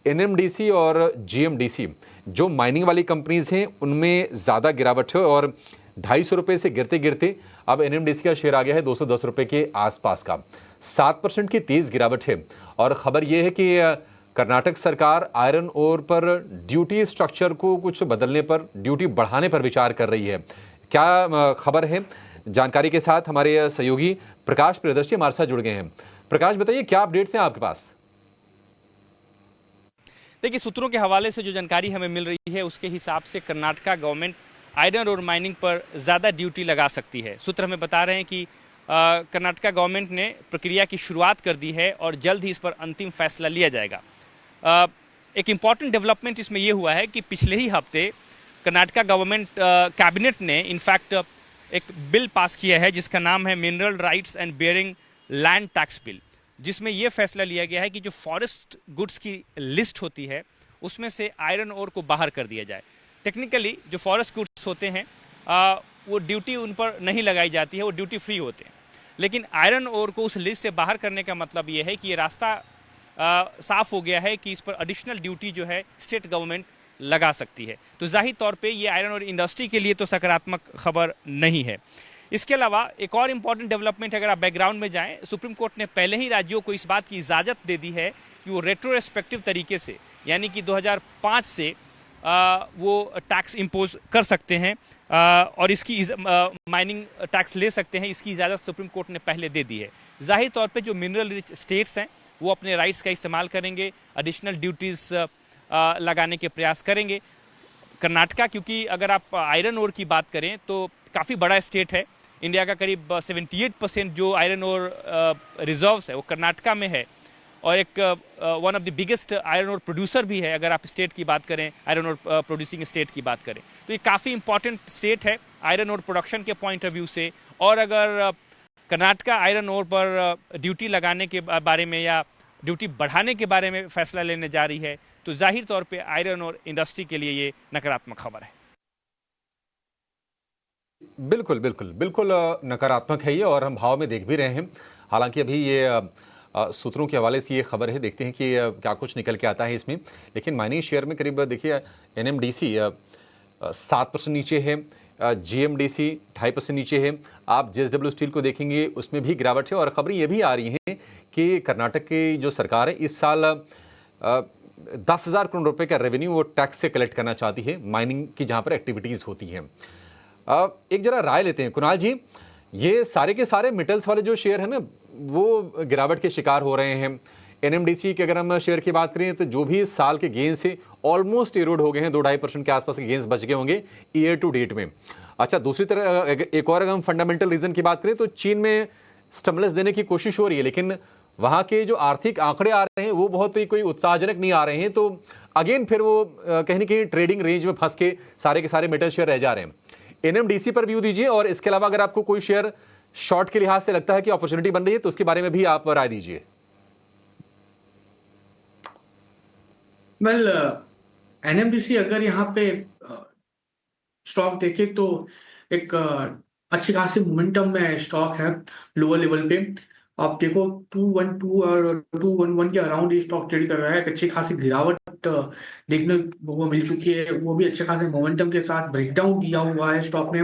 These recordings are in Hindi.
एनएमडीसी और जीएमडीसी जो माइनिंग वाली कंपनीज हैं उनमें ज़्यादा गिरावट है और 250 रुपये से गिरते गिरते अब एनएमडीसी का शेयर आ गया है 210 रुपये के आसपास का। 7% की तेज़ गिरावट है। और ख़बर यह है कि कर्नाटक सरकार आयरन ओर पर ड्यूटी स्ट्रक्चर को कुछ बदलने पर, ड्यूटी बढ़ाने पर विचार कर रही है। क्या खबर है, जानकारी के साथ हमारे सहयोगी प्रकाश प्रियदर्शी हमारे साथ जुड़ गए हैं। प्रकाश, बताइए क्या अपडेट्स हैं आपके पास? देखिए, सूत्रों के हवाले से जो जानकारी हमें मिल रही है उसके हिसाब से कर्नाटका गवर्नमेंट आयरन और माइनिंग पर ज़्यादा ड्यूटी लगा सकती है। सूत्र हमें बता रहे हैं कि कर्नाटका गवर्नमेंट ने प्रक्रिया की शुरुआत कर दी है और जल्द ही इस पर अंतिम फैसला लिया जाएगा। एक इम्पॉर्टेंट डेवलपमेंट इसमें यह हुआ है कि पिछले ही हफ्ते कर्नाटका गवर्नमेंट कैबिनेट ने इनफैक्ट एक बिल पास किया है जिसका नाम है mineral rights and bearing land tax bill, जिसमें यह फैसला लिया गया है कि जो फॉरेस्ट गुड्स की लिस्ट होती है उसमें से आयरन ओर को बाहर कर दिया जाए। टेक्निकली जो फॉरेस्ट गुड्स होते हैं वो ड्यूटी उन पर नहीं लगाई जाती है, वो ड्यूटी फ्री होते हैं। लेकिन आयरन ओर को उस लिस्ट से बाहर करने का मतलब ये है कि ये रास्ता साफ हो गया है कि इस पर एडिशनल ड्यूटी जो है स्टेट गवर्नमेंट लगा सकती है। तो जाहिर तौर पे ये आयरन और इंडस्ट्री के लिए तो सकारात्मक खबर नहीं है। इसके अलावा एक और इम्पॉर्टेंट डेवलपमेंट, अगर आप बैकग्राउंड में जाएं, सुप्रीम कोर्ट ने पहले ही राज्यों को इस बात की इजाज़त दे दी है कि वो रेट्रोस्पेक्टिव तरीके से, यानी कि 2005 से वो टैक्स इम्पोज कर सकते हैं और इसकी माइनिंग टैक्स ले सकते हैं। इसकी इजाज़त सुप्रीम कोर्ट ने पहले दे दी है। जाहिर तौर पे जो मिनरल रिच स्टेट्स हैं वो अपने राइट्स का इस्तेमाल करेंगे, एडिशनल ड्यूटीज़ लगाने के प्रयास करेंगे। कर्नाटका, क्योंकि अगर आप आयरन ओर की बात करें तो काफ़ी बड़ा स्टेट है। इंडिया का करीब 78% जो आयरन और रिजर्व्स है वो कर्नाटका में है और एक one of the biggest iron और प्रोड्यूसर भी है। अगर आप स्टेट की बात करें, आयरन और प्रोड्यूसिंग स्टेट की बात करें, तो ये काफ़ी इंपॉर्टेंट स्टेट है आयरन और प्रोडक्शन के पॉइंट ऑफ व्यू से। और अगर कर्नाटका आयरन ओर पर ड्यूटी लगाने के बारे में या ड्यूटी बढ़ाने के बारे में फैसला लेने जा रही है तो जाहिर तौर पे आयरन और इंडस्ट्री के लिए ये नकारात्मक खबर है। बिल्कुल बिल्कुल बिल्कुल नकारात्मक है ये और हम भाव में देख भी रहे हैं। हालांकि अभी ये सूत्रों के हवाले से ये खबर है, देखते हैं कि क्या कुछ निकल के आता है इसमें। लेकिन माइनिंग शेयर में करीब देखिए एनएमडीसी 7% नीचे है, जीएमडीसी 2.5% नीचे है। आप जेएसडब्ल्यू स्टील को देखेंगे उसमें भी गिरावट है और खबरें ये भी आ रही हैं कि कर्नाटक की जो सरकार है इस साल 10,000 करोड़ रुपए का रेवेन्यू वो टैक्स से कलेक्ट करना चाहती है, माइनिंग की जहां पर एक्टिविटीज़ होती हैं। एक जरा राय लेते हैं कुणाल जी, ये सारे के सारे मेटल्स वाले जो शेयर है ना वो गिरावट के शिकार हो रहे हैं। एनएमडीसी की अगर हम शेयर की बात करें तो जो भी साल के गेंस है ऑलमोस्ट एरोड हो गए हैं, 2-2.5% के आसपास के गेंस बच गए होंगे ईयर टू डेट में। अच्छा, दूसरी तरह एक और अगर हम फंडामेंटल रीजन की बात करें तो चीन में स्टिमुलस देने की कोशिश हो रही है, लेकिन वहां के जो आर्थिक आंकड़े आ रहे हैं वो बहुत ही कोई उत्साहजनक नहीं आ रहे हैं। तो अगेन फिर वो कहीं ना कहीं ट्रेडिंग रेंज में फंस के सारे के सारे मेटल शेयर रह जा रहे हैं। एनएमडीसी पर व्यू दीजिए और इसके अलावा अगर आपको कोई शेयर शॉर्ट के लिहाज से लगता है कि अपॉर्चुनिटी बन रही है तो उसके बारे में भी आप राय दीजिए। वेल, एनएमडीसी अगर यहाँ पे स्टॉक देखे तो एक अच्छी खासी मोमेंटम में स्टॉक है लोअर लेवल पे। आप देखो 212 और 211 के अराउंड ये स्टॉक ट्रेड कर रहा है। एक अच्छी खासी गिरावट देखने को मिल चुकी है, वो भी अच्छे खासे मोमेंटम के साथ ब्रेकडाउन दिया हुआ है स्टॉक ने।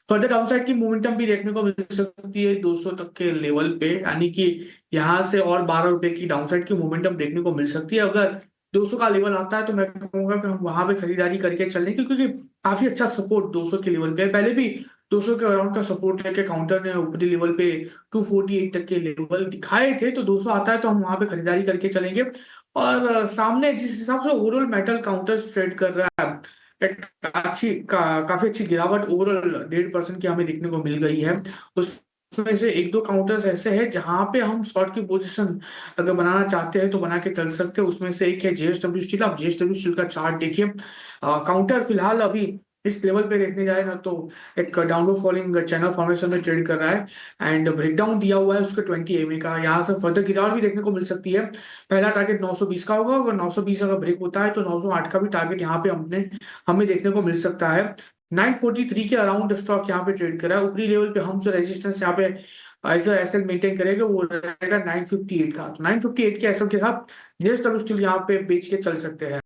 फर्दर डाउनसाइड की मोमेंटम भी देखने को मिल सकती है 200 तक के लेवल पे, यानी कि यहाँ से और 12 रुपए की डाउनसाइड की मोमेंटम देखने को मिल सकती है। अगर 200 का लेवल आता है तो मैं कहूंगा कि हम वहां पे खरीदारी करके चलें, क्योंकि काफी अच्छा सपोर्ट 200 के लेवल पे है। पहले भी 200 के अराउंड का सपोर्ट लेके काउंटर ने ऊपरी लेवल पे 248 तक के लेवल दिखाए थे, तो 200 आता है तो हम वहां पे खरीदारी करके चलेंगे। और सामने जिस हिसाब से ओवरऑल मेटल काउंटर ट्रेड कर रहा है, एक काफी अच्छी गिरावट ओवरऑल 1.5% की हमें देखने को मिल गई है। उसमें से एक दो काउंटर्स ऐसे हैं जहां पे हम शॉर्ट की पोजीशन अगर बनाना चाहते हैं तो बना के चल सकते हैं। उसमें से एक है जेएसडब्ल्यू स्टील। आप जेएसडब्ल्यू स्टील का चार्ट देखिए, काउंटर फिलहाल अभी इस लेवल पे देखने जाए ना तो एक डाउनवर्ड फॉलिंग चैनल फॉर्मेशन में ट्रेड कर रहा है एंड ब्रेकडाउन दिया हुआ है उसका 20 एमए का। यहाँ से फर्दर गिरावट भी देखने को मिल सकती है। पहला टारगेट 920 का होगा, अगर 920 अगर ब्रेक होता है तो 908 का भी टारगेट यहाँ पे हमें देखने को मिल सकता है। 943 के अराउंड स्टॉक यहाँ पे ट्रेड कर रहा है। ऊपरी लेवल पे हम जो रेजिस्टेंस यहाँ पे एज अ एसएल मेंटेन करेगा वो रहेगा 958 का। तो 958 के एसएल के साथ जेएसडब्ल्यू स्टील यहाँ पे बेच के चल सकते हैं।